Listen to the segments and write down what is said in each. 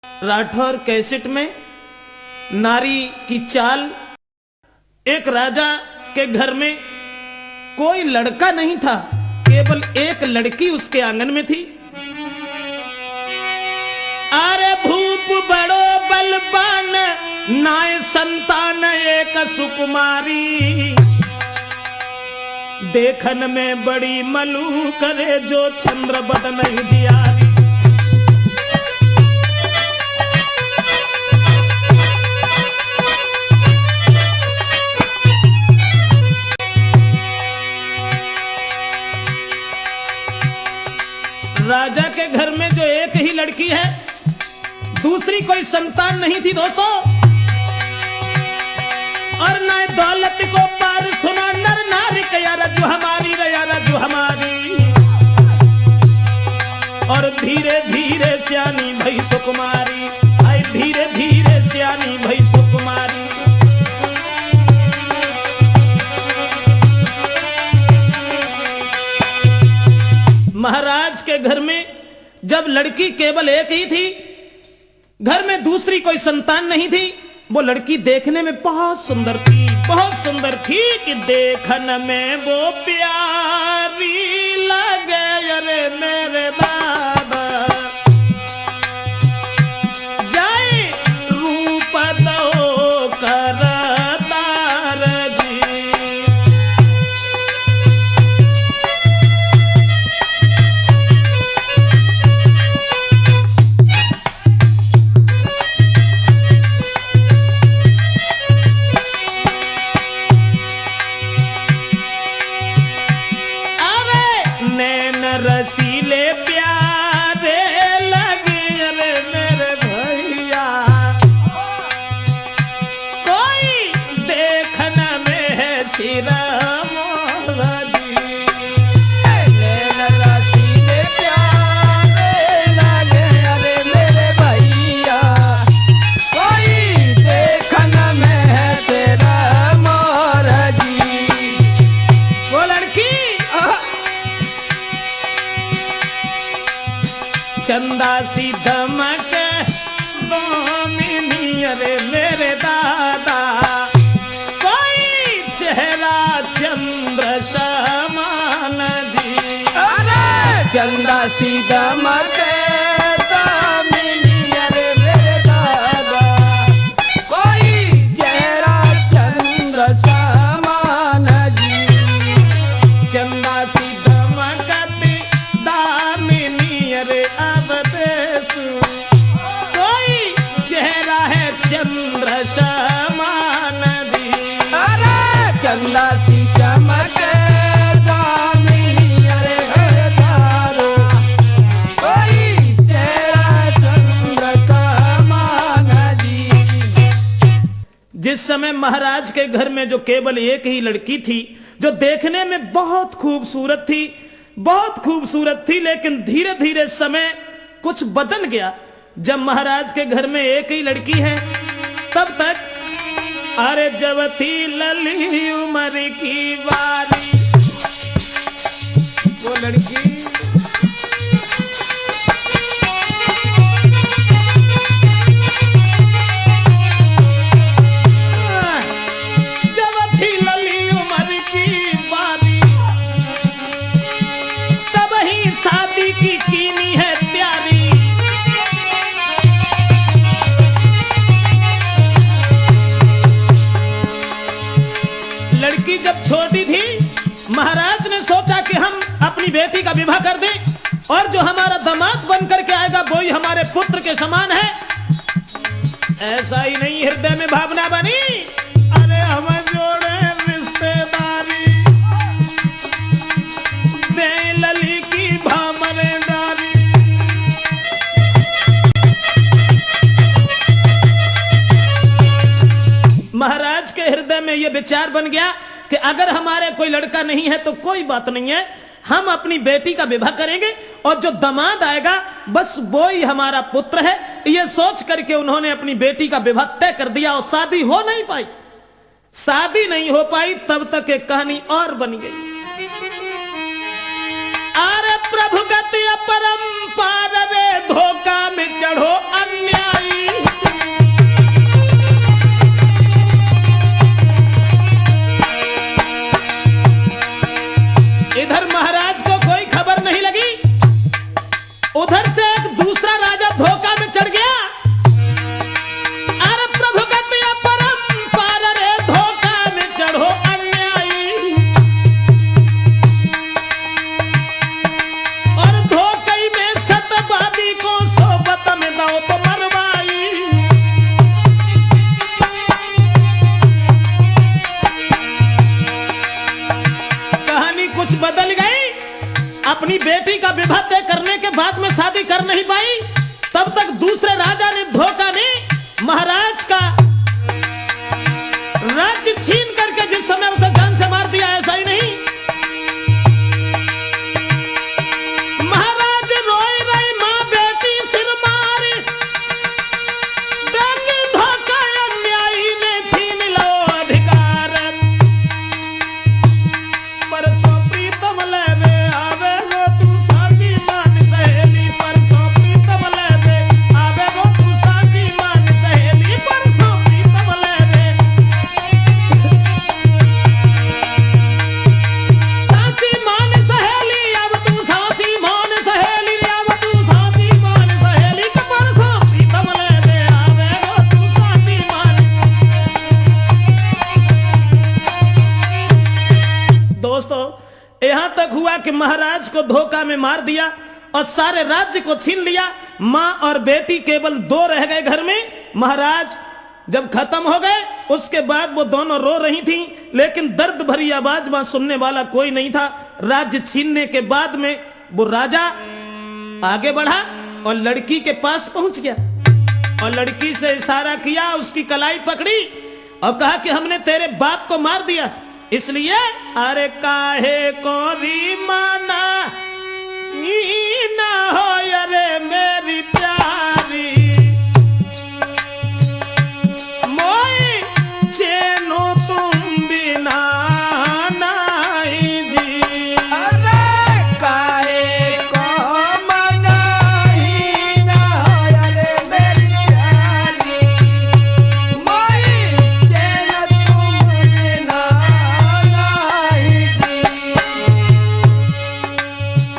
Rathore cassette में नारी की चाल। एक राजा के घर में कोई लड़का नहीं था, केवल एक लड़की उसके आंगन में थी। अरे भूप बड़ो बलवान नाय संतान एक सुकुमारी, देखन में बड़ी मलू करे जो चंद्र बदन जियारी। राजा के घर में जो एक ही लड़की है, दूसरी कोई संतान नहीं थी दोस्तों। और न दौलत को पार सुना नर नारी के यार जो हमारी रे यार जो हमारी। और धीरे धीरे सियानी भई सुकुमारी, आई धीरे धीरे सियानी भई सुकुमारी। महाराज के घर में जब लड़की केवल एक ही थी, घर में दूसरी कोई संतान नहीं थी, वो लड़की देखने में बहुत सुंदर थी, बहुत सुंदर थी कि देखन में वो प्यारी लगे। अरे मेरे बाबा जाए रूप दो करतार जी। रसीले प्यारे लगे रे मेरे भैया, कोई देखना में है सिरा मोरा जी। रसीले प्यारे लगे रे मेरे भैया, कोई देखना में है सिरा मोरा जी। वो लड़की चंदा सी दमक दामिनी अरे मेरे दादा, कोई चेहरा चंद्र समान जी। अरे चंदा सी दमक दामिनी अरे मेरे दादा, कोई चेहरा चंद्र समान जी। चंदा सी दमकती दामिनी अरे कोई चेहरा है चंद्र समान जी। अरे चंदा सी चमक दामिनी अरे दारो, कोई चेहरा चंद्र समान जी। जिस समय महाराज के घर में जो केवल एक ही लड़की थी, जो देखने में बहुत खूबसूरत थी, बहुत खूबसूरत थी, लेकिन धीरे धीरे समय कुछ बदल गया। जब महाराज के घर में एक ही लड़की है, तब तक अरे जब थी लली उम्र की बारी, वो लड़की जब थी लली उम्र की बारी, तब ही शादी की कीनी है प्यारी। लड़की जब छोटी थी, महाराज ने सोचा कि हम अपनी बेटी का विवाह कर दें और जो हमारा दामाद बनकर के आएगा वो ही हमारे पुत्र के समान है। ऐसा ही नहीं हृदय में भावना बनी, अरे हम जोड़े रिश्तेदारी, दे लली की भामरे डारी। महाराज के हृदय में यह विचार बन गया कि अगर हमारे कोई लड़का नहीं है तो कोई बात नहीं है, हम अपनी बेटी का विवाह करेंगे और जो दामाद आएगा बस वो ही हमारा पुत्र है। यह सोच करके उन्होंने अपनी बेटी का विवाह तय कर दिया और शादी हो नहीं पाई। शादी नहीं हो पाई तब तक एक कहानी और बन गई। अरे प्रभु गति अपरंपार रे, धोखा में चढ़ो अन्याय। अपनी बेटी का विवाह तय करने के बाद में शादी कर नहीं पाई, तब तक दूसरे राजा ने धोखा में महाराज का राज्य छीन करके जिस समय उसे जान से मार दिया। ऐसा ही नहीं, महाराज रोई रही मां बेटी सिर मारी, देखी धोखा अन्यायी ने छीन लो अधिकार। परसों प्रीतम लेवे आवे वो तू साची मान सहेली, परसों प्रीतम लेवे आवे वो तू साची मान सहेली, परसों प्रीतम लेवे साची मान सहेली, अब तू साची मान सहेली, अब तू साची मान सहेली, परसों प्रीतम लेवे आवे वो तू साची मान। दोस्तों, यहां तक हुआ कि महाराज को धोखा में मार दिया और सारे राज्य को छीन लिया। मां और बेटी केवल दो रह गए घर में। महाराज जब खत्म हो गए उसके बाद वो दोनों रो रही थीं, लेकिन दर्द भरी आवाज में सुनने वाला कोई नहीं था। राज्य छीनने के बाद में वो राजा आगे बढ़ा और लड़की के पास पहुंच गया और लड़की से इशारा किया, उसकी कलाई पकड़ी और कहा कि हमने तेरे बाप को मार दिया, इसलिए अरे काहे कोरी माना ना हो अरे मेरी प्यारी, मोई चैनो तुम बिना नहीं जी। अरे काहे को मनाही ना अरे मेरी प्यारी, मोई चैन तुम बिना नहीं जी।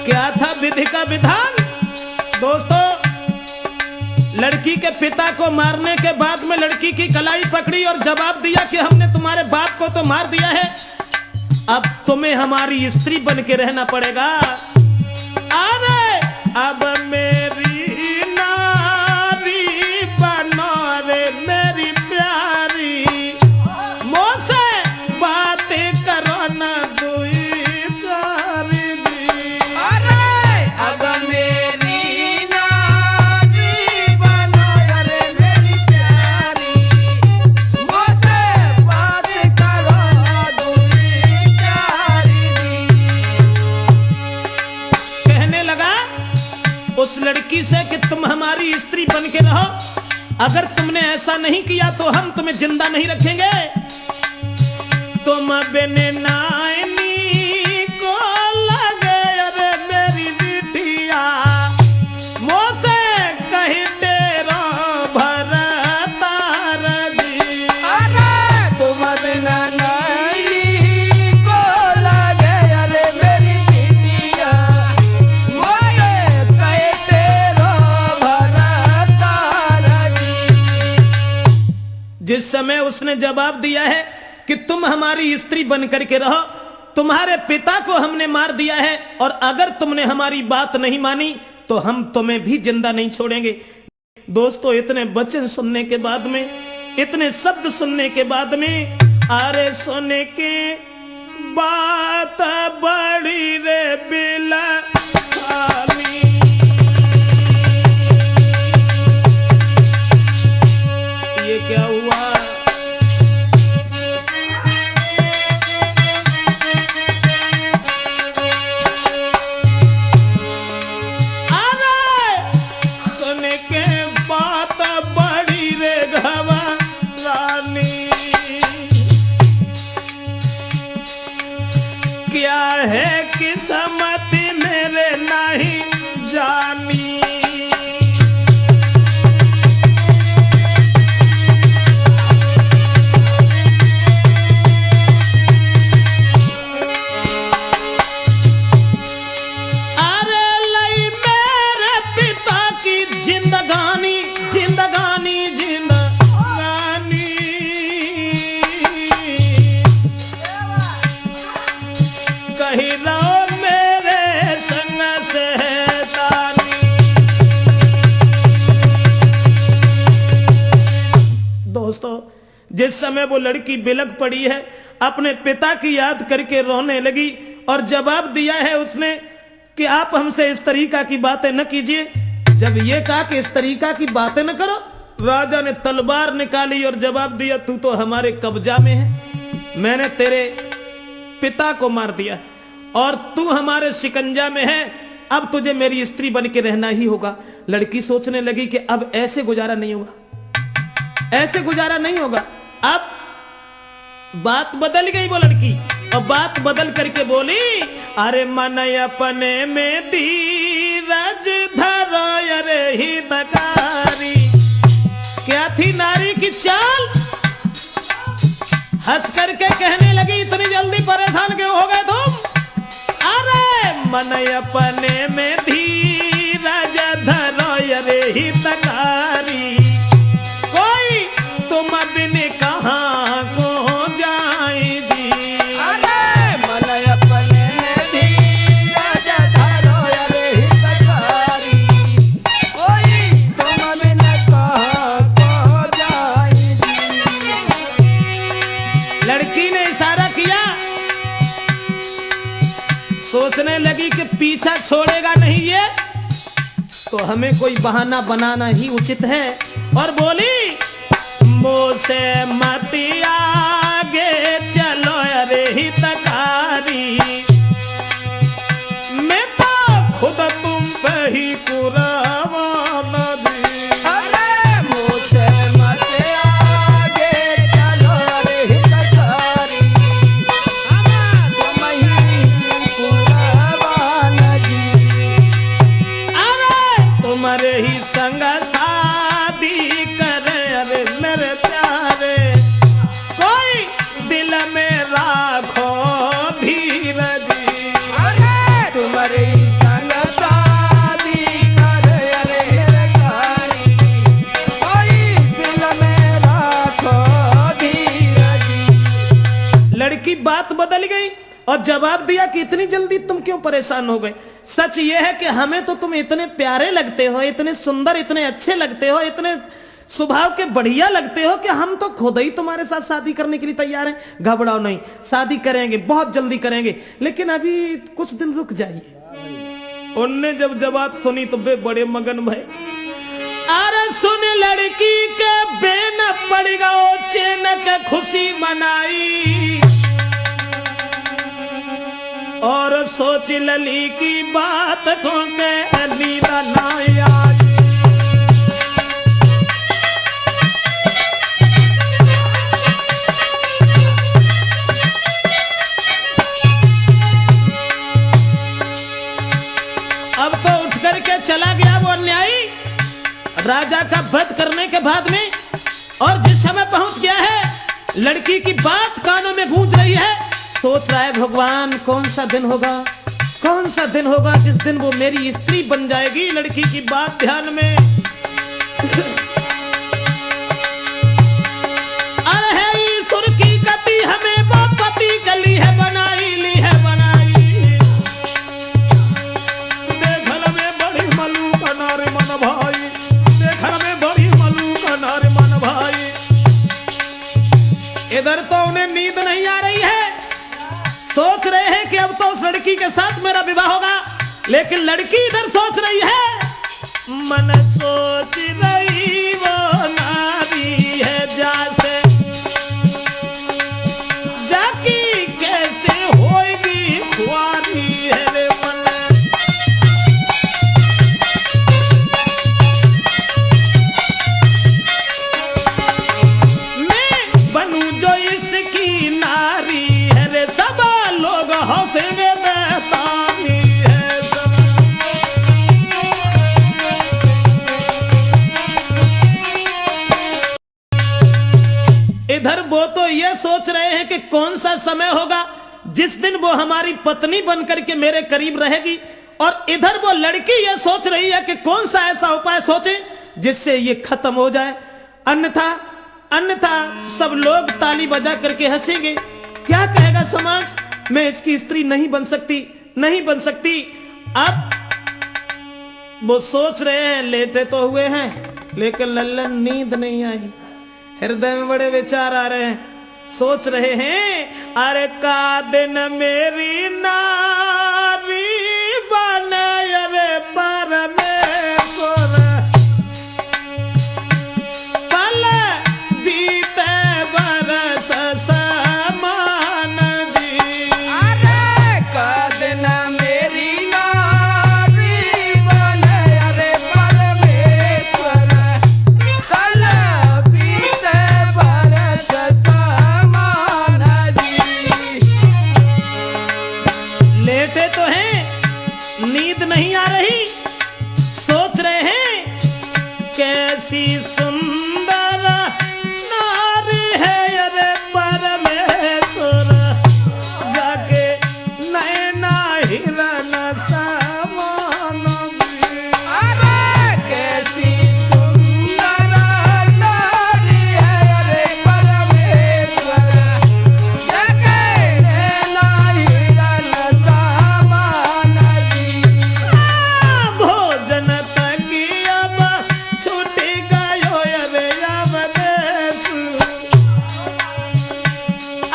क्या था विधि का विधान? दोस्तों, लड़की के पिता को मारने के बाद में लड़की की कलाई पकड़ी और जवाब दिया कि हमने तुम्हारे बाप को तो मार दिया है, अब तुम्हें हमारी स्त्री बन के रहना पड़ेगा। अरे अब मेरी नारी बनो रे मेरी प्यारी, मोसे बातें करो ना दुई चारी जी। अरे अब मेरी नारी बनो अरे मेरी प्यारी, मुझसे बात करो दूरी चारी दी। कहने लगा उस लड़की से कि तुम हमारी स्त्री बन के रहो, अगर तुमने ऐसा नहीं किया तो हम तुम्हें जिंदा नहीं रखेंगे। तुम बिन नाइनी को लगे अरे मेरी बिटिया, मोसे कहीं तेरो भरतार जी। अरे तुम बिना नहीं को लगे अरे मेरी बिटिया, मोये कहे तेरो भरतार जी। जिस समय उसने जवाब दिया है कि तुम हमारी स्त्री बन करके रहो, तुम्हारे पिता को हमने मार दिया है और अगर तुमने हमारी बात नहीं मानी तो हम तुम्हें भी जिंदा नहीं छोड़ेंगे। दोस्तों, इतने वचन सुनने के बाद में, इतने शब्द सुनने के बाद में, अरे सुने के बात बड़ी रे बिला ये क्या हुआ? क्या है किस्मत मेरे नहीं जानी, अरे लई मेरे पिता की जिंदगानी जिंदगानी जिंदगानी, कहीं रहो मेरे संग सहतानी। दोस्तों, जिस समय वो लड़की बिलख पड़ी है, अपने पिता की याद करके रोने लगी और जवाब दिया है उसने कि आप हमसे इस तरीका की बातें न कीजिए। जब ये कहा कि इस तरीका की बातें न करो, राजा ने तलवार निकाली और जवाब दिया, तू तो हमारे कब्जा में है, मैंने तेरे पिता को मार दिया और तू हमारे शिकंजा में है, अब तुझे मेरी स्त्री बन के रहना ही होगा। लड़की सोचने लगी कि अब ऐसे गुजारा नहीं होगा, ऐसे गुजारा नहीं होगा। अब बात बदल गई वो लड़की, और बात बदल करके बोली, अरे मन अपने में धीरज धरो अरे हितकारी। क्या थी नारी की चाल? हंस करके कहने लगी, इतनी जल्दी परेशान क्यों हो गए तुम? अरे मन अपने में धीरज धरो अरे हितकारी, कोई तुम बिन कहां को जाए जी। अरे मन अपने में धीरज धरो अरे हितकारी, कोई तुम बिन कहां को जाए जी। लड़की ने इशारा किया, सोचने लगी कि पीछा छोड़ेगा नहीं ये, तो हमें कोई बहाना बनाना ही उचित है, और बोली, मुझसे मत आगे चलो अरे हितकारी, मैं तो खुद तुम पे ही कुर्बान दी। अरे मुझसे मत आगे चलो अरे हितकारी, हम तुम ही कुर्बान जी। अरे तुम्हारे ही संग शादी करे अरे मेरे प्यारे, कोई दिल में राखो धीरज। अरे तुम्हारे संग शादी करे अरे हितकारी, कोई दिल में राखो धीरज। लड़की बात बदल गई और जवाब दिया कि इतनी जल्दी तुम क्यों परेशान हो गए? सच ये है कि हमें तो तुम इतने प्यारे लगते हो, इतने सुंदर, इतने अच्छे लगते हो, इतने स्वभाव के बढ़िया लगते हो कि हम तो खुद ही तुम्हारे साथ शादी करने के लिए तैयार हैं। घबराओ नहीं, शादी करेंगे, बहुत जल्दी करेंगे, लेकिन अभी कुछ दिन रुक जाइए। उनने जब जवाब सुनी तो वे बड़े मगन भय। अरे सुन लड़की के बेन पड़ गओ, चैन के खुशी मनाई, और सोच लली की बात को के नींद ना आई। अब तो उठ करके चला गया वो अन्यायी राजा का वध करने के बाद में, और जिस समय पहुंच गया है, लड़की की बात कानों में गूंज रही है। सोच रहा है, भगवान कौन सा दिन होगा, कौन सा दिन होगा जिस दिन वो मेरी स्त्री बन जाएगी। लड़की की बात ध्यान में, अरे है ईश्वर की गति, हमें वो पति गली है बनाई, ली है बनाई। देखन में बड़ी मलूक नारे मन भाई, देखन में बड़ी मलूक नारे मन भाई। इधर तो उन्हें नींद नहीं आ रही है, सोच रहे हैं कि अब तो उस लड़की के साथ मेरा विवाह होगा, लेकिन लड़की इधर सोच रही है, मन सोच रही वो नारी है जैसे, जाकी कैसे होगी खुआरी है रे मन। मैं बनूं जो इसकी नारी है रे, सब लोग हंसेंगे, बेतानी है सब। इधर वो तो ये सोच रहे हैं कि कौन सा समय होगा जिस दिन वो हमारी पत्नी बनकर के मेरे करीब रहेगी, और इधर वो लड़की ये सोच रही है कि कौन सा ऐसा उपाय सोचे जिससे ये खत्म हो जाए, अन्यथा अन्यथा सब लोग ताली बजा करके हंसेंगे। क्या कहेगा समाज, मैं इसकी स्त्री नहीं बन सकती, नहीं बन सकती। अब वो सोच रहे हैं, लेटे तो हुए हैं, लेकिन लल्लन नींद नहीं आई, हृदय में बड़े विचार आ रहे हैं। सोच रहे हैं, अरे का दिन मेरी नारी बन सुंदर नारी है अरे परमेश्वर जाके नैना हिरन समान अरे कैसी सुंदर नारी है अरे परमेश्वर जगे नैना हिरन समान जी। भोजन तकी अब छूटी गयो अरे अवदेश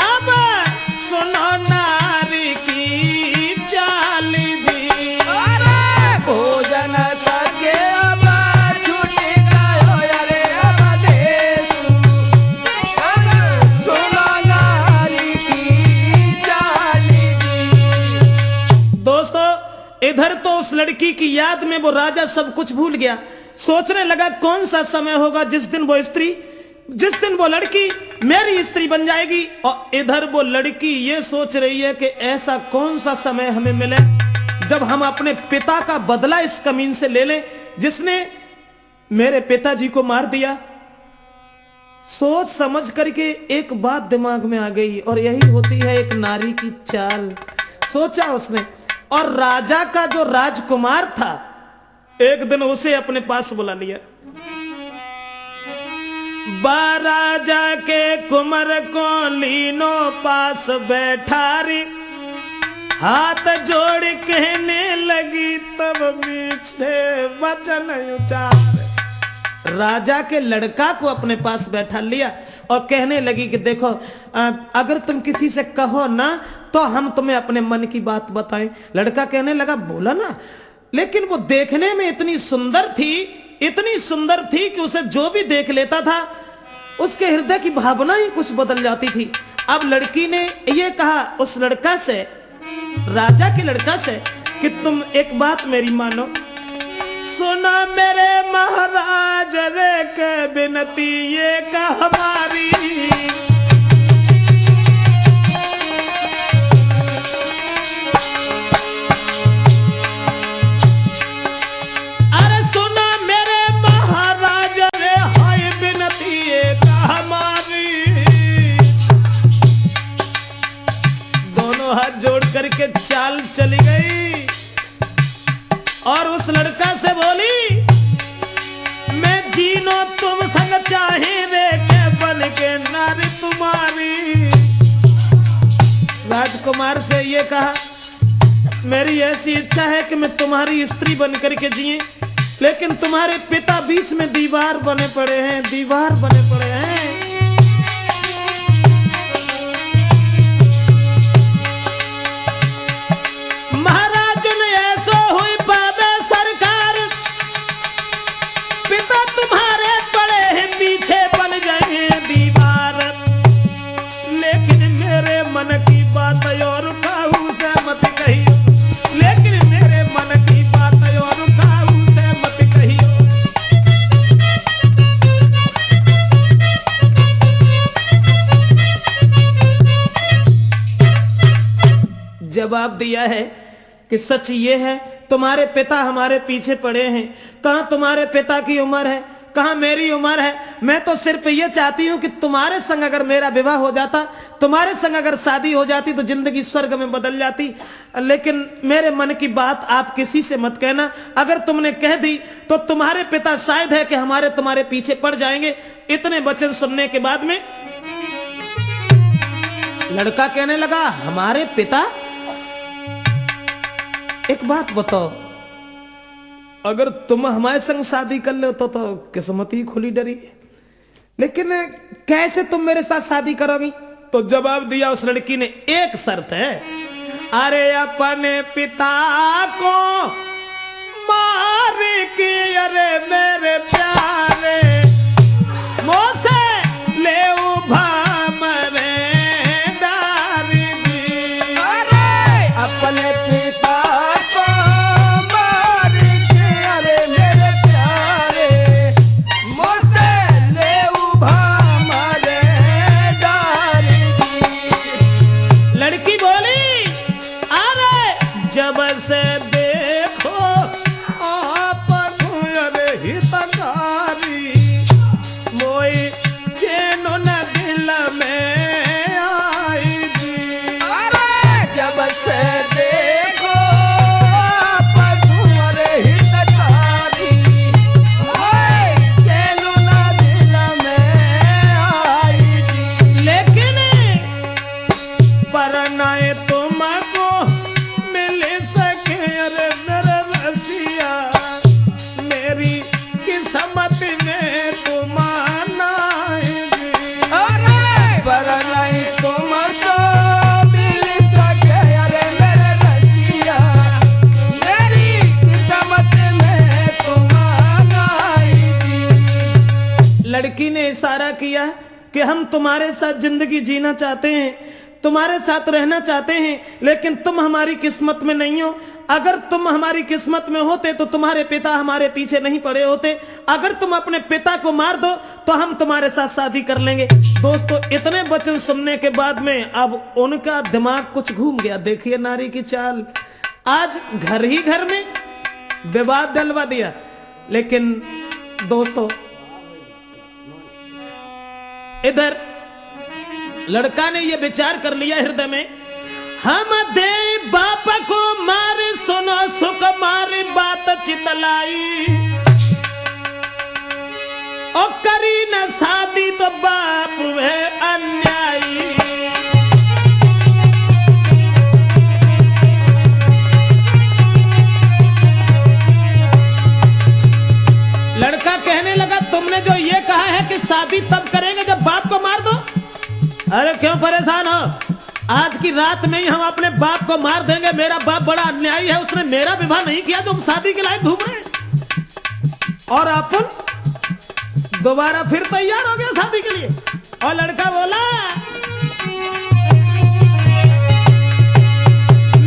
अब सुनो नारी की चाल जी अरे भोजन तके अब छूट गयो अरे अवदेश अब सुनो नारी की चाल जी। दोस्तों इधर तो उस लड़की की याद में वो राजा सब कुछ भूल गया। सोचने लगा कौन सा समय होगा जिस दिन वो लड़की मेरी स्त्री बन जाएगी। और इधर वो लड़की ये सोच रही है कि ऐसा कौन सा समय हमें मिले जब हम अपने पिता का बदला इस कमीन से ले लें जिसने मेरे पिताजी को मार दिया। सोच समझ करके एक बात दिमाग में आ गई और यही होती है एक नारी की चाल। सोचा उसने और राजा का जो राजकुमार था एक दिन उसे अपने पास बुला लिया। राजा के कुमार को लीनो पास बैठा रे हाथ जोड़ कहने लगी तब मीठे वचन उचार। राजा के लड़का को अपने पास बैठा लिया और कहने लगी कि देखो अगर तुम किसी से कहो ना तो हम तुम्हें अपने मन की बात बताएं। लड़का कहने लगा बोला ना, लेकिन वो देखने में इतनी सुंदर थी कि उसे जो भी देख लेता था उसके हृदय की भावना ही कुछ बदल जाती थी। अब लड़की ने ये कहा उस लड़का से, राजा के लड़का से, कि तुम एक बात मेरी मानो। सुना मेरे महाराज रे के बिनती ये का हमारी करके चाल चली गई और उस लड़का से बोली मैं जीनो तुम संग चाहे रे के बन के नारी तुम्हारी। राजकुमार से ये कहा मेरी ऐसी इच्छा है कि मैं तुम्हारी स्त्री बन करके जिए, लेकिन तुम्हारे पिता बीच में दीवार बने पड़े हैं। जवाब दिया है कि सच ये है तुम्हारे पिता हमारे पीछे पड़े हैं। कहां तुम्हारे पिता की उम्र है, कहां मेरी उम्र है। मैं तो सिर्फ ये चाहती हूं कि तुम्हारे संग अगर मेरा विवाह हो जाता, तुम्हारे संग अगर शादी हो जाती तो जिंदगी स्वर्ग में बदल जाती। लेकिन मेरे मन की बात आप किसी से मत कहना। अगर तुमने कह दी तो तुम्हारे पिता शायद है कि हमारे तुम्हारे पीछे पड़ जाएंगे। इतने वचन सुनने के बाद में लड़का कहने लगा हमारे पिता, एक बात बताओ, अगर तुम हमारे संग शादी कर लो तो किस्मत ही खुली डरी, लेकिन कैसे तुम मेरे साथ शादी करोगी? तो जवाब दिया उस लड़की ने, एक शर्त है, अरे अपने पिता को मार के अरे मेरे प्यारे मोसे ले भामरे डारी जी। अरे अपने पिता को मार के अरे मेरे प्यारे मोसे ले भामरे डारी जी। लड़की बोली अरे जब से देखो आप अरे हितकारी लड़की ने इशारा किया कि हम तुम्हारे साथ जिंदगी जीना चाहते हैं, तुम्हारे साथ रहना चाहते हैं, लेकिन तुम हमारी किस्मत में नहीं हो। अगर तुम हमारी किस्मत में होते तो तुम्हारे पिता हमारे पीछे नहीं पड़े होते। अगर तुम अपने पिता को मार दो तो हम तुम्हारे साथ शादी कर लेंगे। दोस्तों, इतने वचन सुनने के बाद में अब उनका दिमाग कुछ घूम गया। देखिए नारी की चाल, आज घर ही घर में विवाद डलवा दिया। लेकिन दोस्तों, इधर लड़का ने यह विचार कर लिया हृदय में, हम दे बाप को मार, सुनो सुख मारी बात चितलाई, और करी न शादी तो बाप है अन्यायी। लड़का कहने लगा, तुमने जो ये कहा है कि शादी तब करेंगे जब बाप को मार दो, अरे क्यों परेशान हो? आज की रात में ही हम अपने बाप को मार देंगे। मेरा बाप बड़ा अन्यायी है, उसने मेरा विवाह नहीं किया, तुम शादी के लायक घूम रहे हैं। और अपन दोबारा फिर तैयार हो गया शादी के लिए। और लड़का बोला,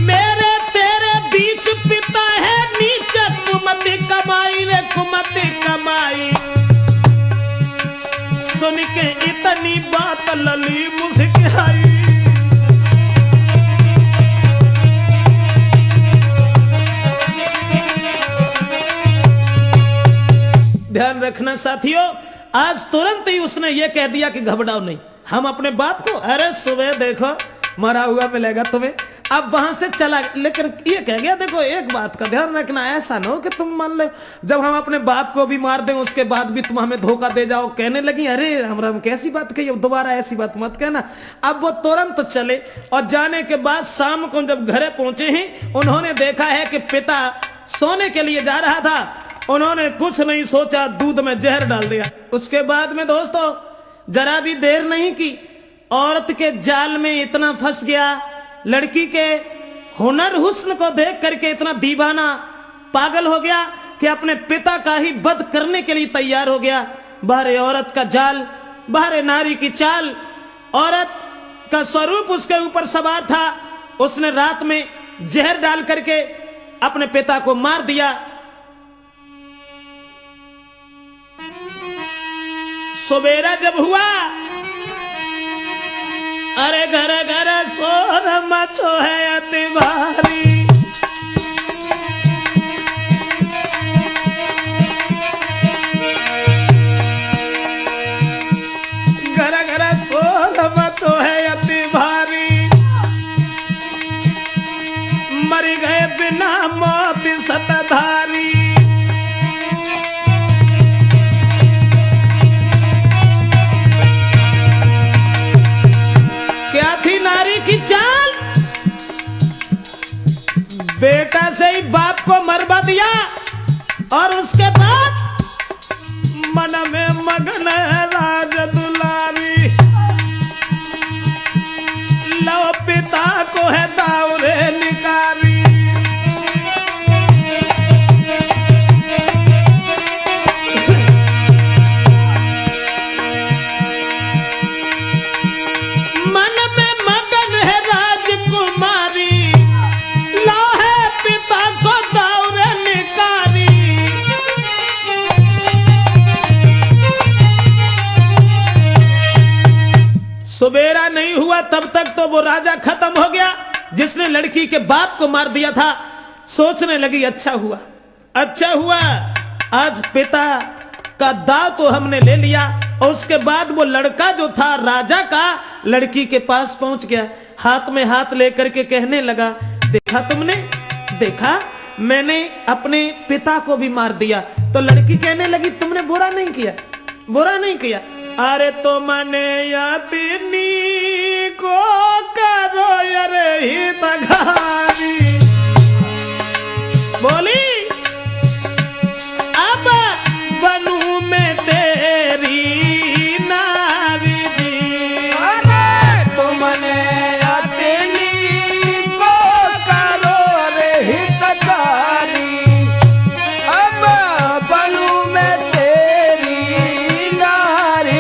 मेरे तेरे बीच पिता है नीच, कुमति कमाई रे कुमति कमाई। सुन के इतनी बात लली मुस्कुराई। ध्यान रखना साथियों, आज तुरंत ही उसने ये कह दिया कि घबराओ नहीं, हम अपने बाप को, अरे सुबह देखो मरा हुआ मिलेगा तुम्हें। अब वहां से चला, लेकिन ये कह गया, देखो एक बात का ध्यान रखना, ऐसा ना हो कि तुम मान लो जब हम अपने बाप को भी मार दें उसके बाद भी तुम हमें धोखा दे जाओ। कहने लगी, अरे हम कैसी बात कही, दोबारा ऐसी बात मत कहना। अब वो तुरंत चले और जाने के बाद शाम को जब घरे पहुंचे हैं, उन्होंने देखा है कि पिता सोने के लिए जा रहा था। उन्होंने कुछ नहीं सोचा, दूध में जहर डाल दिया। उसके बाद में दोस्तों जरा भी देर नहीं की, औरत के जाल में इतना फंस गया। लड़की के हुनर हुस्न को देख करके इतना दीवाना पागल हो गया कि अपने पिता का ही वध करने के लिए तैयार हो गया। बाहर औरत का जाल, बाहर नारी की चाल। औरत का स्वरूप उसके ऊपर सवार था। उसने रात में जहर डाल करके अपने पिता को मार दिया। सवेरा जब हुआ, अरे घर घर सोर मचो है अति भारी। घर घर सोर मचो है अति भारी। मर गए बिना मौत सतधारी। नारी की चाल, बेटा से ही बाप को मरवा दिया और उसके बाद मन में मगन है राज दुलारी। लो पिता को है दावरे निकारी। सुबेरा नहीं हुआ तब तक तो वो राजा खत्म हो गया जिसने लड़की के बाप को मार दिया था। सोचने लगी, अच्छा हुआ, अच्छा हुआ, आज पिता का दाव तो हमने ले लिया। और उसके बाद वो लड़का जो था राजा का, लड़की के पास पहुंच गया, हाथ में हाथ लेकर के कहने लगा, देखा तुमने, देखा मैंने अपने पिता को भी मार दिया। तो लड़की कहने लगी, तुमने बुरा नहीं किया, बुरा नहीं किया। अरे तो मने यातिनी को करो अरे ही तघारी। बोली, अब बनू में तेरी नारी दी। अरे तो मने यातिनी को करो अरे ही तघारी। अब बनू में तेरी नारी।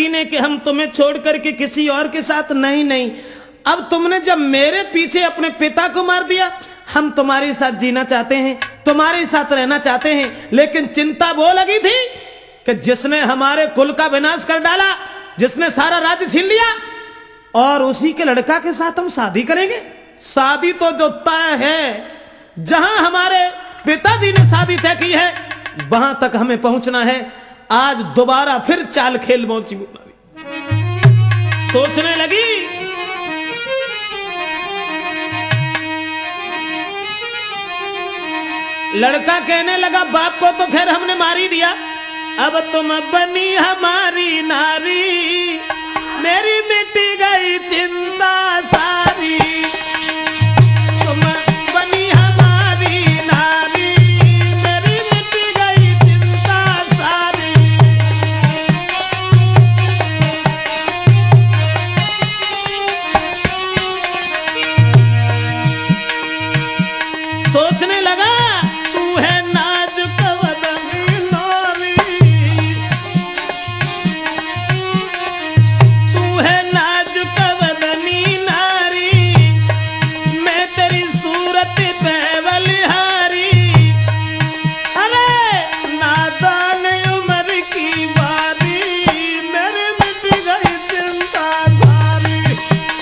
लड़की ने कि हम तुम्हें छोड़ करके किसी और के साथ नहीं नहीं, अब तुमने जब मेरे पीछे अपने पिता को मार दिया, हम तुम्हारे साथ जीना चाहते हैं, तुम्हारे साथ रहना चाहते हैं। लेकिन चिंता वो लगी थी कि जिसने हमारे कुल का विनाश कर डाला, जिसने सारा राज्य छीन लिया, और उसी के लड़का के साथ हम शादी करेंगे। शादी तो जो तय है, जहां हमारे पिताजी ने शादी तय की है वहां तक हमें पहुंचना है। आज दोबारा फिर चाल खेल पहुंची, सोचने लगी। लड़का कहने लगा बाप को तो खैर हमने मार ही दिया, अब तुम बनी हमारी नारी, मेरी मिटी गई चिंता सारी। तुम बनी हमारी नारी, मेरी मिटी गई चिंता सारी। सोचने लगा तू है नाजुक बदनी नारी, तू है नाजुक बदनी नारी, मैं तेरी सूरत पे बलिहारी। अरे नादान उम्र की बारी, मेरे मिट गई चिंता सारी,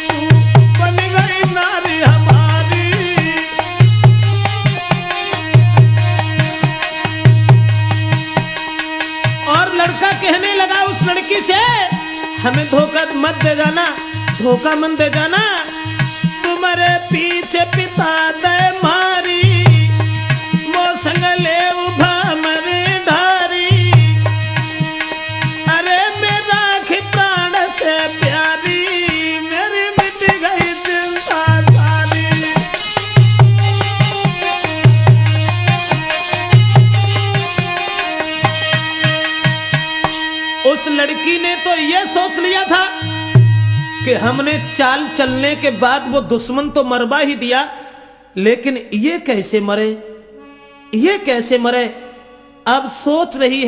तू बन गई नारी हमारी। और लड़का कहने लगा उस लड़की से, हमें धोखा मत दे जाना, धोखा मत दे जाना, तुम्हारे पीछे पिता दे मारी, वो संग ले उभा मरे धारी। अरे मेरा प्राण से प्यारी, मेरी मिट गई चिंता सारी। उस लड़की ने तो यह सोच लिया था कि हमने चाल चलने के बाद वो दुश्मन तो मरवा ही दिया, लेकिन ये कैसे मरे, ये कैसे मरे। अब सोच रही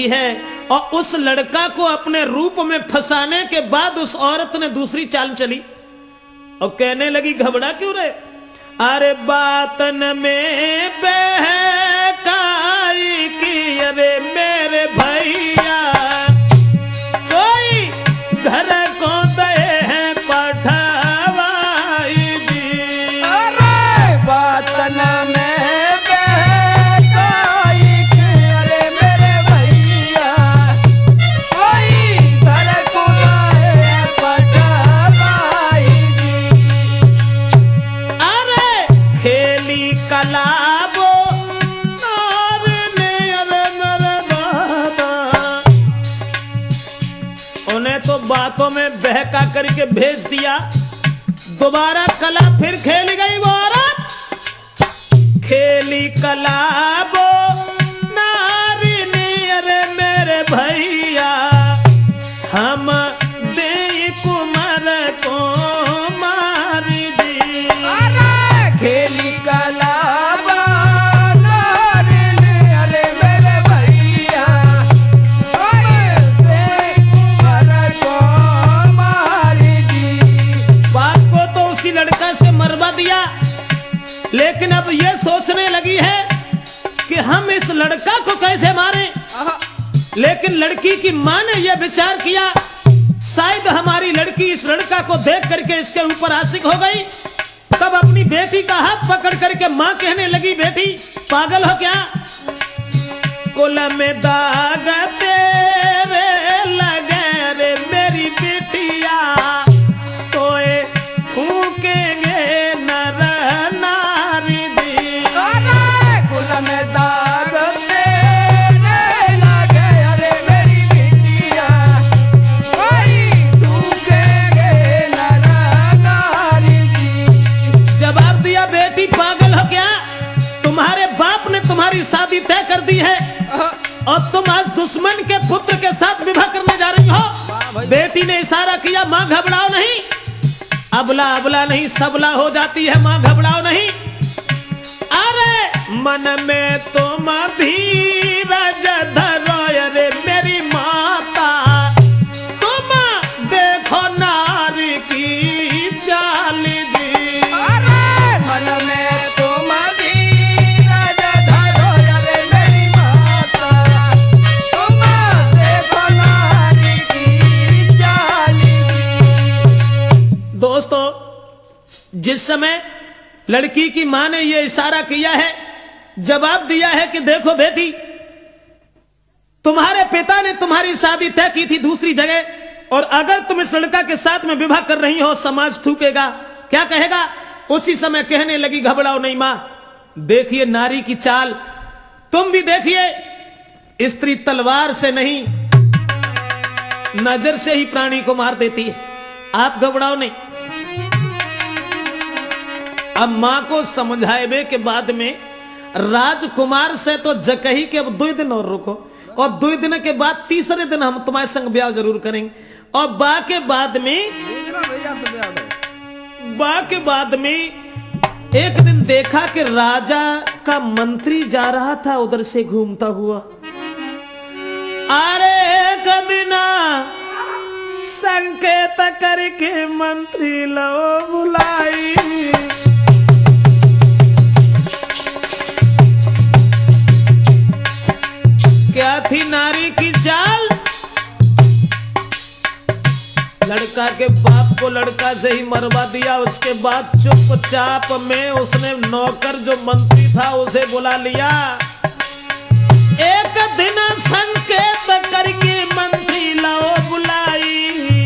है और उस लड़का को अपने रूप में फंसाने के बाद उस औरत ने दूसरी चाल चली और कहने लगी घबरा क्यों रहे, अरे बातन में बहकाई की, अरे मेरे भैया कोई घर को दे है पठावाई जी। अरे बातन में बहकाई की, अरे मेरे भैया कोई घर को दे है पठावाई जी। अरे खेली कलाबो नार ने, अरे मेरे बाबा, उन्हें तो बातों में बहका करके भेज दिया। दोबारा कला फिर खेल गई वो औरत, खेली कलाबो नारी ने, अरे मेरे भैया हम दे कुमार को मारी दी। अरे खेली कलाबा नारी ने, अरे मेरे भैया कुमार को मारी दी। बाप को तो उसी लड़का से मरवा दिया, लेकिन अब यह सोचने लगी है कि हम इस लड़का को कैसे मारें। लेकिन लड़की की मां ने यह विचार किया, शायद हमारी लड़की इस लड़का को देख करके इसके ऊपर आशिक हो गई। तब अपनी बेटी का हाथ पकड़ करके मां कहने लगी, बेटी पागल हो क्या, कुल में दाग तेरे लगे रे मेरी बेटिया, तोए फूकेंगे नर नारी दी। अरे कुल में दाग तेरे लगे, अरे मेरी बिटिया कोई धूकेंगे नर नारी जी। जवाब दिया, बेटी पागल हो क्या, तुम्हारे बाप ने तुम्हारी शादी तय कर दी है और तुम आज दुश्मन के पुत्र के साथ विवाह करने जा रही हो। बेटी ने इशारा किया, मां घबराओ नहीं, अबला अबला नहीं सबला हो जाती है, मां घबराओ नहीं। अरे मन में तुम धीरज धरो, अरे मेरी माता जिस समय लड़की की मां ने यह इशारा किया है, जवाब दिया है कि देखो बेटी, तुम्हारे पिता ने तुम्हारी शादी तय की थी दूसरी जगह, और अगर तुम इस लड़का के साथ में विवाह कर रही हो, समाज थूकेगा, क्या कहेगा। उसी समय कहने लगी, घबराओ नहीं मां, देखिए नारी की चाल, तुम भी देखिए, स्त्री तलवार से नहीं नजर से ही प्राणी को मार देती है, आप घबराओ नहीं। अब मां को समझाए के बाद में राजकुमार से तो जकही के अब 2 दिन और रुको, और 2 दिन के बाद तीसरे दिन हम तुम्हारे संग ब्याह जरूर करेंगे। और बा के बाद में एक दिन देखा कि राजा का मंत्री जा रहा था उधर से घूमता हुआ। अरे एक दिन संकेत करके मंत्री लो बुलाई, क्या थी नारी की चाल। लड़का के बाप को लड़का से ही मरवा दिया। उसके बाद चुपचाप में उसने नौकर जो मंत्री था उसे बुला लिया। एक दिन संकेत करके मंत्री लाओ बुलाई,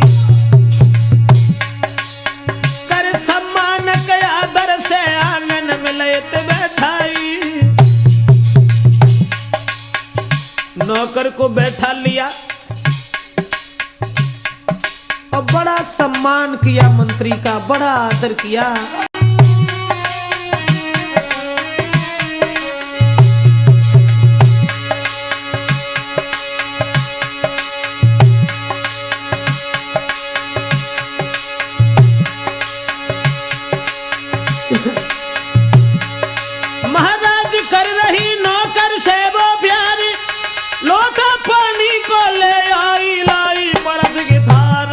कर सम्मान के आदर से आंगन में लेत बैठाई। नौकर को बैठा लिया और बड़ा सम्मान किया, मंत्री का बड़ा आदर किया। महाराज कर रही नौकर से वो प्यार, लोटा पानी को ले आई, लाई परत की धार।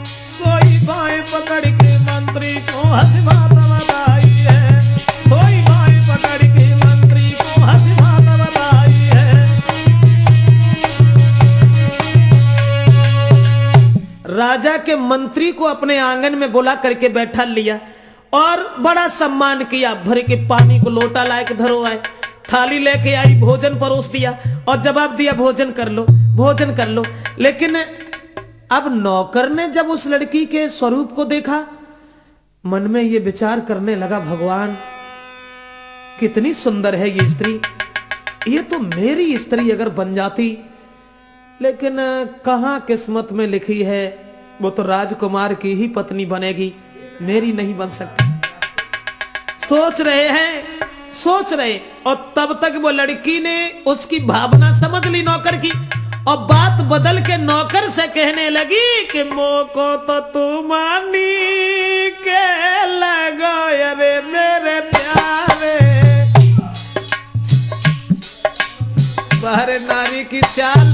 सोई बाई पकड़ के मंत्री को हंसवा बताई है, सोई बाई पकड़ के मंत्री को हंसवा बताई है। राजा के मंत्री को अपने आंगन में बुला करके बैठा लिया और बड़ा सम्मान किया। भर के पानी को लोटा लाए के धरो आए, थाली लेके आई, भोजन परोस दिया और जवाब दिया भोजन कर लो, भोजन कर लो। लेकिन अब नौकर ने जब उस लड़की के स्वरूप को देखा, मन में ये विचार करने लगा, भगवान कितनी सुंदर है ये स्त्री, ये तो मेरी स्त्री अगर बन जाती। लेकिन कहां किस्मत में लिखी है, वो तो राजकुमार की ही पत्नी बनेगी, मेरी नहीं बन सकती। सोच रहे हैं, सोच रहे, और तब तक वो लड़की ने उसकी भावना समझ ली नौकर की, और बात बदल के नौकर से कहने लगी कि मोको तो तू मानी के लगो अरे मेरे प्यारे। बाहर नारी की चाल।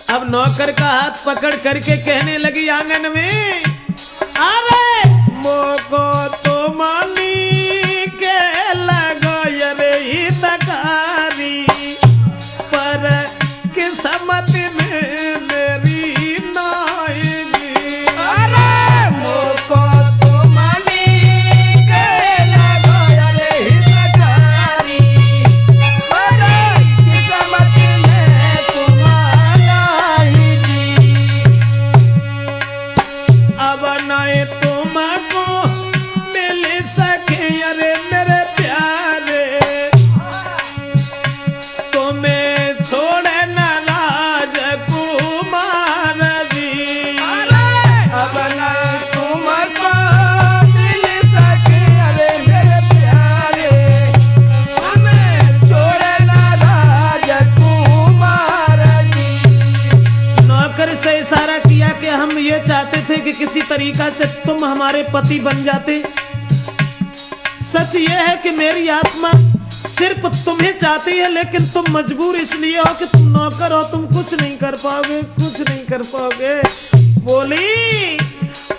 अब नौकर का हाथ पकड़ करके कहने लगी आंगन में, अरे मोको तो मानी के लगो अरे हितकारी, पर किस्मत में मेरी नाएगी। अरे मोको तो मानी के लगो अरे हितकारी, पर किस्मत में तुम्हारा ही जी। अब नए तुमको मिल सके अरे मेरे प्यारे, तुम्हें छोड़े न राजकुमार जी। अब न तुमको मिल सके अरे मेरे प्यारे, हमें छोड़े न राजकुमार जी। नौकर से इशारा किया कि हम ये चाहते थे कि किसी तरीका से तुम हमारे पति बन जाते। सच ये है कि मेरी आत्मा सिर्फ तुम्हें चाहती है, लेकिन तुम मजबूर इसलिए हो कि तुम नौकर हो, तुम कुछ नहीं कर पाओगे, कुछ नहीं कर पाओगे। बोली,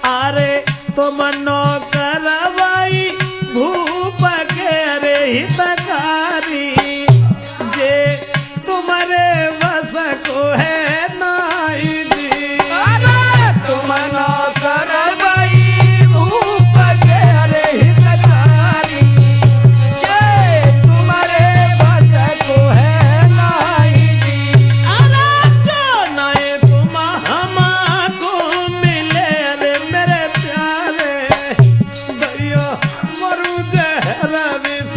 अरे तुम नौकर भाई भूप के अरे हितकारी, जे तुम्हारे वश को है नाई जी। मरु जहर विष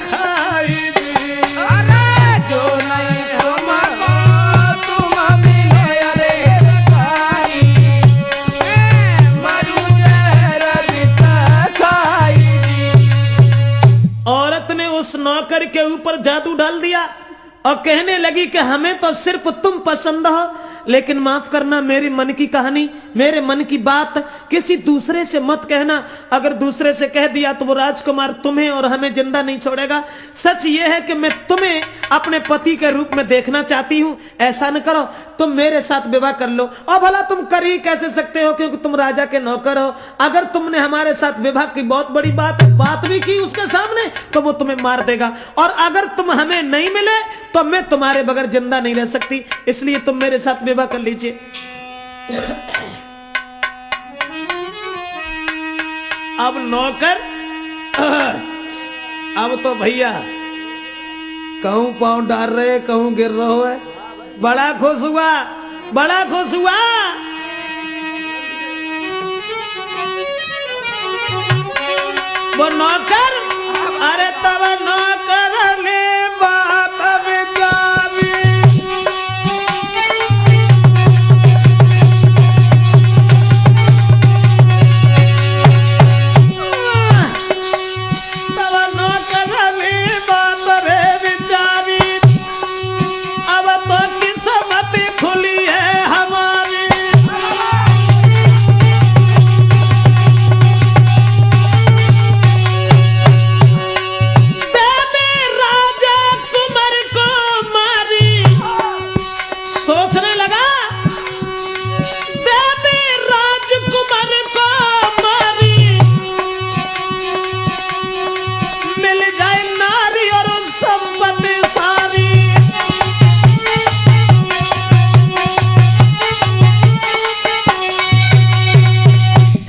खाई जी। अरे जो नहीं तुमको तुम मिले अरे खाई, मरु जहर विष खाई। औरत ने उस नौकर के ऊपर जादू डाल दिया और कहने लगी कि हमें तो सिर्फ तुम पसंद हो, लेकिन माफ करना, मेरे मन की कहानी, मेरे मन की बात किसी दूसरे से मत कहना। अगर दूसरे से कह दिया तो वो राजकुमार तुम्हें और हमें जिंदा नहीं छोड़ेगा। सच ये है कि मैं तुम्हें अपने पति के रूप में देखना चाहती हूं। ऐसा न करो, तुम मेरे साथ विवाह कर लो। और भला तुम कर ही कैसे सकते हो, क्योंकि तुम राजा के नौकर हो। अगर तुमने हमारे साथ विवाह की बहुत बड़ी बात भी की उसके सामने, तो वो तुम्हें मार देगा। और अगर तुम हमें नहीं मिले तो मैं तुम्हारे बगैर जिंदा नहीं रह सकती, इसलिए तुम मेरे साथ विवाह कर लीजिए। अब नौकर, अब तो भैया कहूं पांव डाल रहे, कहूं गिर रहो है। बड़ा खुश हुआ, बड़ा खुश हुआ। वो नौकर, अरे तब नौकर ने बात विचारी। तब नौकर ने बात रे विचारी, अब तो किस्मत खुली है हमारी।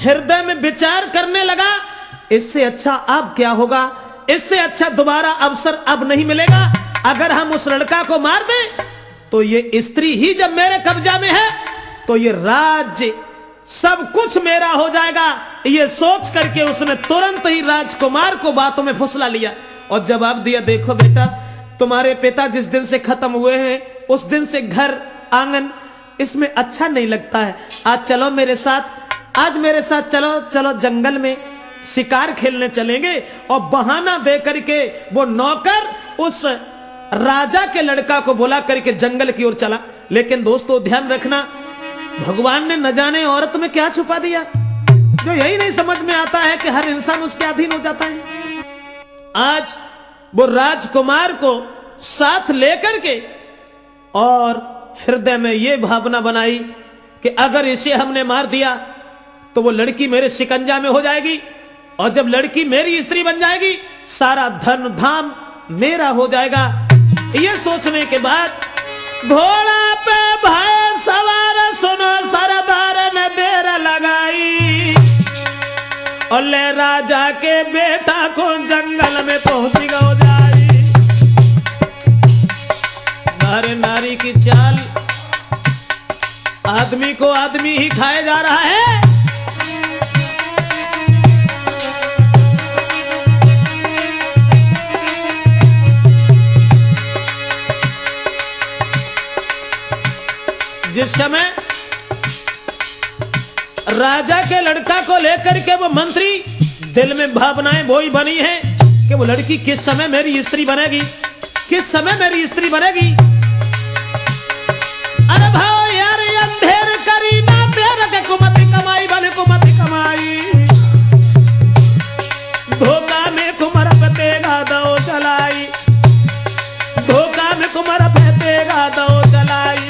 हृदय में विचार करने लगा, इससे अच्छा अब क्या होगा, इससे अच्छा दोबारा अवसर अब नहीं मिलेगा। अगर हम उस लड़का को मार दें तो ये स्त्री ही जब मेरे कब्जा में है तो ये राज्य सब कुछ मेरा हो जाएगा। ये सोच करके उसने तुरंत ही राजकुमार को बातों में फुसला लिया और जवाब दिया, देखो बेटा, तुम्हारे पिता जिस दिन से खत्म हुए हैं उस दिन से घर आंगन इसमें अच्छा नहीं लगता है। आज चलो मेरे साथ, आज मेरे साथ चलो, चलो जंगल में शिकार खेलने चलेंगे। और बहाना दे करके वो नौकर उस राजा के लड़का को बुला करके जंगल की ओर चला। लेकिन दोस्तों ध्यान रखना, भगवान ने न जाने औरत में क्या छुपा दिया, जो यही नहीं समझ में आता है कि हर इंसान उसके अधीन हो जाता है। आज वो राजकुमार को साथ लेकर के और हृदय में ये भावना बनाई कि अगर इसे हमने मार दिया तो वो लड़की मेरे शिकंजा में हो जाएगी, और जब लड़की मेरी स्त्री बन जाएगी सारा धन धाम मेरा हो जाएगा। ये सोचने के बाद घोड़ा पे भय सवार सुनो सरदार ने देर लगाई, और ले राजा के बेटा को जंगल में पहुंची गो जाई। नारे नारी की चाल, आदमी को आदमी ही खाए जा रहा है। जिस समय राजा के लड़का को लेकर के वो मंत्री दिल में भावनाएं बोई बनी है कि वो लड़की किस समय मेरी स्त्री बनेगी, किस समय मेरी स्त्री बनेगी। अरे भाव यार, अंधेर करी ना तेरा के कुमति कमाई बने कुमति कमाई, धोखा में कुमर पतेगा दो चलाई, धोखा में कुमर पतेगा दो चलाई।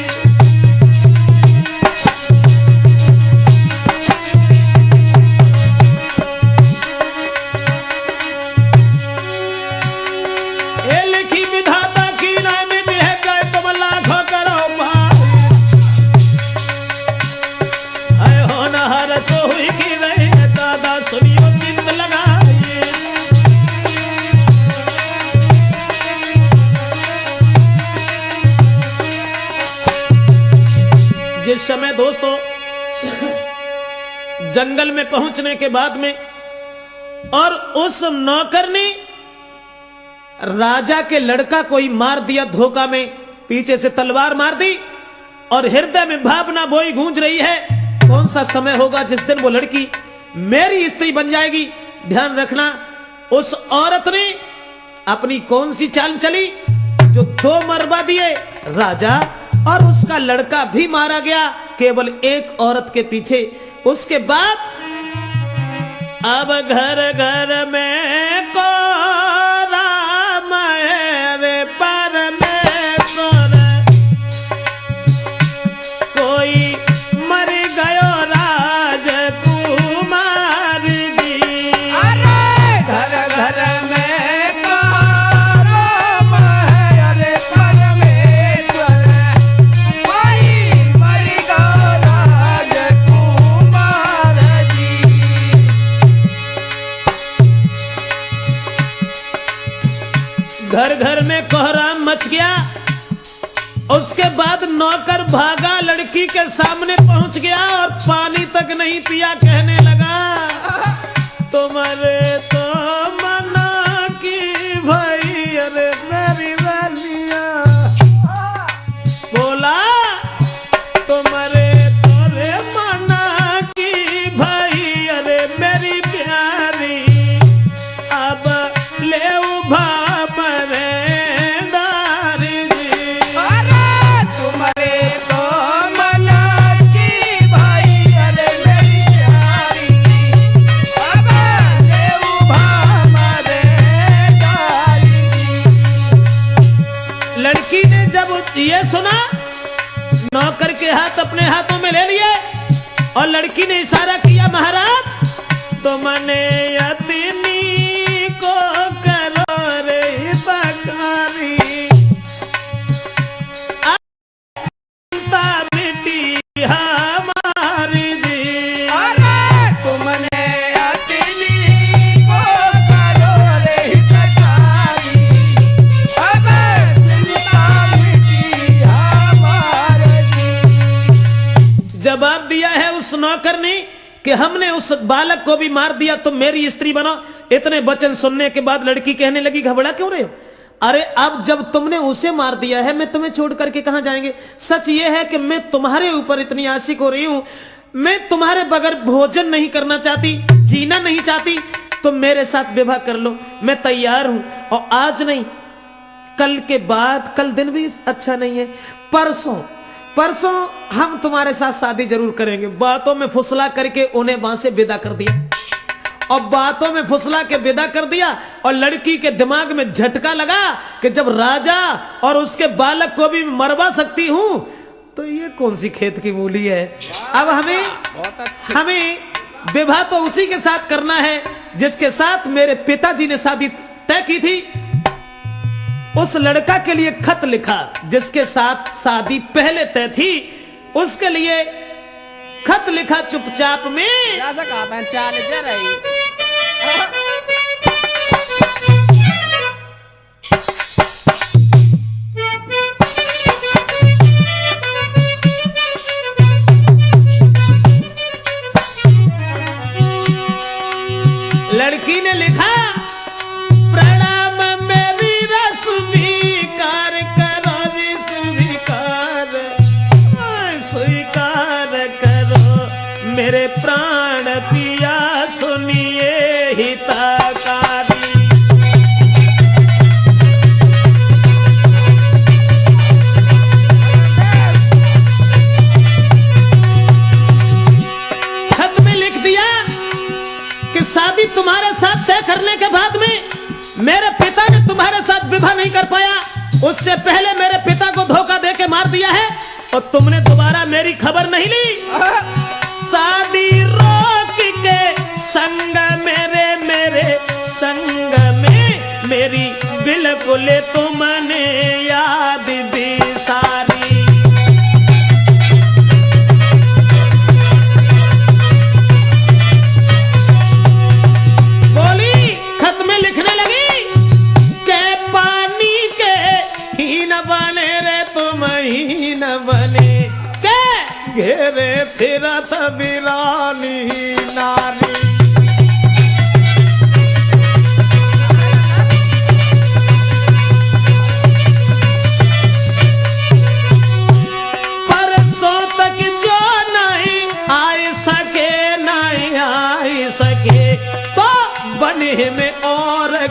जिस समय दोस्तों जंगल में पहुंचने के बाद में और उस नौकर ने राजा के लड़का को ही मार दिया धोखा में, पीछे से तलवार मार दी। और हृदय में भावना बोई गूंज रही है, कौन सा समय होगा जिस दिन वो लड़की मेरी स्त्री बन जाएगी। ध्यान रखना, उस औरत ने अपनी कौन सी चाल चली, जो 2 मरवा दिए, राजा और उसका लड़का भी मारा गया केवल एक औरत के पीछे। उसके बाद अब घर घर में को राम है रे परमेश्वर, कोई मर गयो राजकुमार जी। अरे घर घर में को राम है अरे परमेश्वर, कोई मर गयो राजकुमार जी। घर घर में कोहराम मच गया। उसके बाद नौकर भागा, लड़की के सामने पहुंच गया और पानी तक नहीं पिया, कहने लगा तुम्हारे तो मना की भाई अरे मेरी रानिया, बोला तुम्हारे तोरे मना की भाई अरे मेरी प्यारी, अब ले उभा ये सुना, नौकर के हाथ अपने हाथों में ले लिए और लड़की ने इशारा किया, महाराज तो मने यतीनी को करो रे बकारी, मिट्टी हमारी जी। अरे तुमने यतीनी को करो रे बकारी, अब जवाब दिया है उस नौकर ने कि हमने उस बालक को भी मार दिया, तुम मेरी स्त्री बनो। इतने वचन सुनने के बाद लड़की कहने लगी, घबरा क्यों रहे हो? अरे अब जब तुमने उसे मार दिया है, मैं तुम्हें छोड़ करके कहां जाएंगे? सच ये है कि मैं तुम्हारे ऊपर इतनी आशिक हो रही हूं, मैं तुम्हारे बगैर भोजन नहीं करना चाहती, जीना नहीं चाहती, तुम मेरे साथ विवाह कर लो, मैं तैयार हूं। और आज नहीं, कल के बाद, कल दिन भी अच्छा नहीं है, परसों हम तुम्हारे साथ शादी जरूर करेंगे। बातों में फुसला करके उन्हें वहां से विदा कर दिया, और बातों में फुसला के विदा कर दिया। और लड़की के दिमाग में झटका लगा कि जब राजा और उसके बालक को भी मरवा सकती हूं, तो ये कौन सी खेत की मूली है। अब हमें विवाह तो उसी के साथ करना है जिसके साथ मेरे पिताजी ने शादी तय की थी। उस लड़का के लिए खत लिखा जिसके साथ शादी पहले तय थी, उसके लिए खत लिखा चुपचाप में। लड़की ने लिखा, प्रणाम मेरी रस्वीकार करो, स्वीकार करो मेरे प्राण पिया, सुनिए हितकारी। खत में लिख दिया कि शादी तुम्हारे साथ तय करने के बाद में मेरे पिता ने तुम्हारे साथ विवाह नहीं कर पाया, उससे पहले मेरे पिता को धोखा देके मार दिया है, और तुमने दोबारा मेरी खबर नहीं ली। शादी रोक के संग मेरे संग में मेरी बिल्कुल तुमने याद भी सारी। बोली, खत में लिखने लगी के पानी के ही न बने रे तुम ही न बने, के घेरे फिरत बिरानी नारी।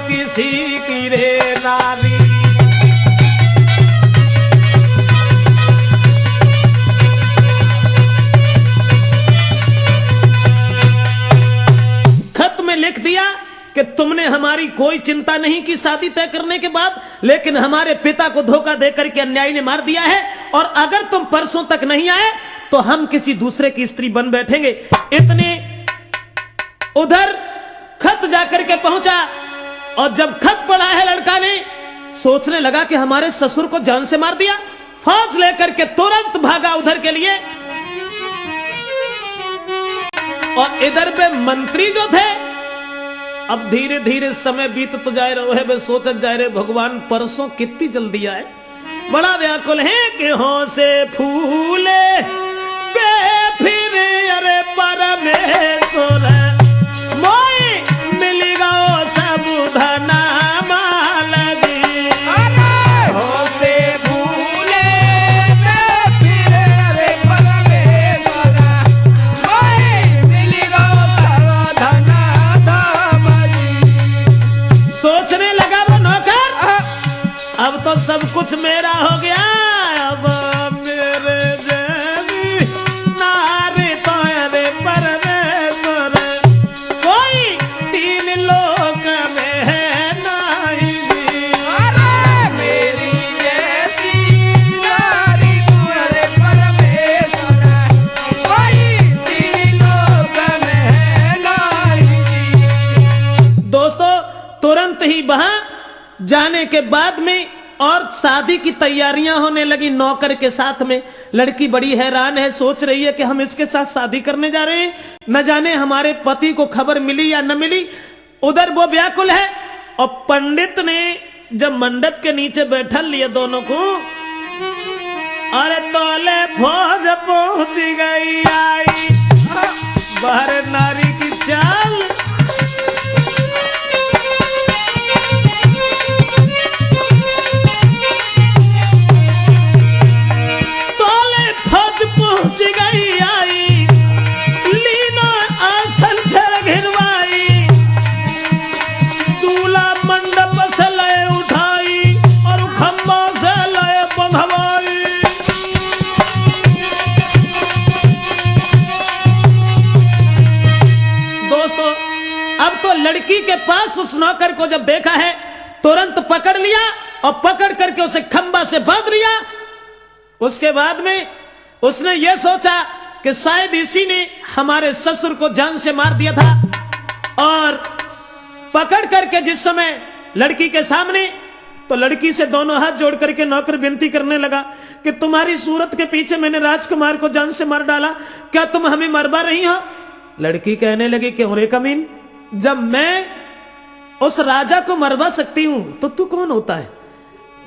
किसी की रे नारी। खत में लिख दिया कि तुमने हमारी कोई चिंता नहीं की शादी तय करने के बाद, लेकिन हमारे पिता को धोखा देकर के अन्यायी ने मार दिया है, और अगर तुम परसों तक नहीं आए तो हम किसी दूसरे की स्त्री बन बैठेंगे। इतने उधर खत जाकर के पहुंचा, और जब खत पढ़ा है लड़का ने, सोचने लगा कि हमारे ससुर को जान से मार दिया। फौज लेकर के तुरंत भागा उधर के लिए, और इधर पे मंत्री जो थे, अब धीरे धीरे समय बीत तो जाए रहे, वे सोचत जाए रहे भगवान परसों कितनी जल्दी आए। बड़ा व्याकुल है कि हो से फूले बे फिर अरे परमेश्वर मोई मिली गो सब धना माल जी। हो से भूले मैं फिर अरे परमेश्वर मोई मिली गो सब धना धाम जी। सोचने लगा वो नौकर, अब तो सब कुछ मेरा हो गया, अब मेरे जैसी नारी तो अरे परमेश्वर कोई तीन लोक में है नहीं। अरे मेरी जैसी नारी तू अरे परमेश्वर कोई तीन लोक में है नहीं। दोस्तों तुरंत ही वहां जाने के बाद में और शादी की तैयारियां होने लगी नौकर के साथ में। लड़की बड़ी हैरान है, सोच रही है कि हम इसके साथ शादी करने जा रहे हैं, न जाने हमारे पति को खबर मिली या न मिली। उधर वो व्याकुल है, और पंडित ने जब मंडप के नीचे बैठा लिया दोनों को, अरे तोले फौज पहुंच गई आई, बाहर नारी की चाल। पहुंच गई आई, लीना आसन घिरवाई, दूल्हा मंडप से लय उठाई और खंबा से लय बंधवाई। दोस्तों अब तो लड़की के पास उस नौकर को जब देखा है, तुरंत पकड़ लिया और पकड़ करके उसे खंबा से बांध लिया। उसके बाद में उसने यह सोचा कि शायद इसी ने हमारे ससुर को जान से मार दिया था, और पकड़ करके जिस समय लड़की के सामने, तो लड़की से दोनों हाथ जोड़ करके नौकर विनती करने लगा कि तुम्हारी सूरत के पीछे मैंने राजकुमार को जान से मार डाला, क्या तुम हमें मरवा रही हो? लड़की कहने लगी कि अरे कमीन, जब मैं उस राजा को मरवा सकती हूं तो तू कौन होता है?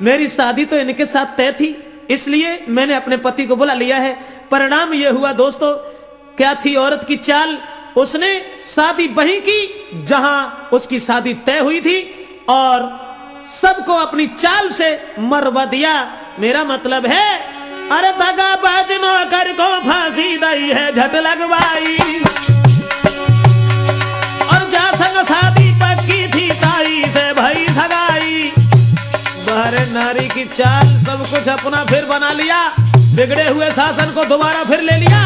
मेरी शादी तो इनके साथ तय थी, इसलिए मैंने अपने पति को बुला लिया है। परिणाम यह हुआ दोस्तों, क्या थी औरत की चाल, उसने शादी वहीं की जहां उसकी शादी तय हुई थी, और सबको अपनी चाल से मरवा दिया। मेरा मतलब है, अरे दगाबाज नौकर को फांसी दई है झट लगवाई, और जा संग शादी पक्की थी ताई से भई सगाई। बाहर नारी की चाल, सब कुछ अपना फिर बना लिया, बिगड़े हुए शासन को दोबारा फिर ले लिया।